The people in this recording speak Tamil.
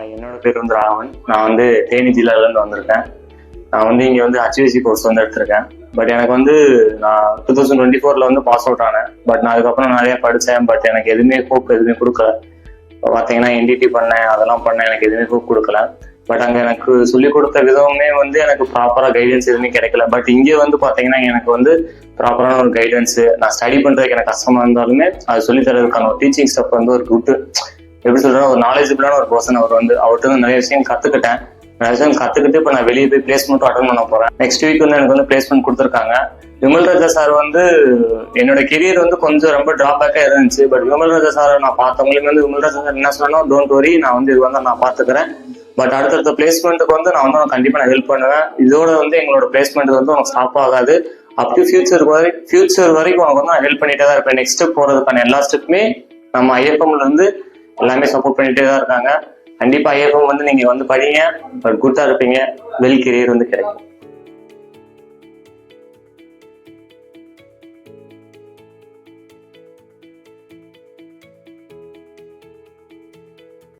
என்னோட பேர் வந்து ராவன். நான் வந்து தேனி ஜில்லாலேருந்து வந்திருக்கேன். நான் வந்து இங்கே வந்து HVC கோர்ஸ் வந்து எடுத்திருக்கேன். பட் எனக்கு வந்து நான் 2024 வந்து பாஸ் அவுட் ஆனேன். பட் நான் அதுக்கப்புறம் நிறைய படித்தேன். பட் எனக்கு எதுவுமே ஹோப் எதுவுமே கொடுக்கல. பார்த்தீங்கன்னா NDT பண்ணேன், அதெல்லாம் பண்ணேன், எனக்கு எதுவுமே ஹோப் கொடுக்கல. பட் அங்கே எனக்கு சொல்லிக் கொடுத்த விதமே வந்து எனக்கு ப்ராப்பராக கைடன்ஸ் எதுவுமே கிடைக்கல. பட் இங்கே வந்து பார்த்தீங்கன்னா எனக்கு வந்து ப்ராப்பரான ஒரு கைடன்ஸு, நான் ஸ்டடி பண்ணுறதுக்கு எனக்கு கஷ்டமாக இருந்தாலுமே அது சொல்லித்தரதுக்கான ஒரு டீச்சிங் ஸ்டெப் வந்து ஒரு குட், எப்படி சொல்றேன், ஒரு நாலேஜபிளான ஒரு பர்சன். அவர் வந்து அவர்கிட்ட வந்து நிறைய விஷயம் கற்றுக்கிட்டேன். நிறைய விஷயம் கற்றுக்கிட்டு இப்போ நான் வெளியே போய் பிளேஸ்மெண்ட்டும் அட்டன் பண்ண போகிறேன். நெக்ஸ்ட் வீக் வந்து எனக்கு வந்து பிளேஸ்மெண்ட் கொடுத்துருக்காங்க. விமல் ராஜா சார் வந்து என்னோட கெரியர் வந்து கொஞ்சம் ரொம்ப ட்ராபேக்காக இருந்துச்சு. பட் விமல் ராஜா சாரை நான் பார்த்தவங்களுக்கு வந்து விமல் ராஜா சார் என்ன சொல்லணும், டோன்ட் வரி, நான் வந்து இது வந்து நான் பார்த்துக்கிறேன். பட் அடுத்தடுத்த பிளேஸ்மெண்ட்டுக்கு வந்து நான் வந்து கண்டிப்பாக நான் ஹெல்ப் பண்ணுவேன். இதோட வந்து எங்களோட பிளேஸ்மெண்ட் வந்து உனக்கு ஸ்டாப் ஆகாது. அப் டு ஃபியூச்சர் வரைக்கும் உனக்கு வந்து நான் ஹெல்ப் பண்ணிட்டே தான் இருப்பேன். நெக்ஸ்ட் ஸ்டெப் போகிறதுக்கான எல்லா ஸ்டெப்புமே நம்ம IFMல இருந்து எல்லாமே சப்போர்ட் பண்ணிட்டே தான் இருக்காங்க. கண்டிப்பா IFM வந்து நீங்க வந்து படிங்க, பட் குட்டா இருப்பீங்க, வெல் கெரியர் வந்து கிடைக்கும்.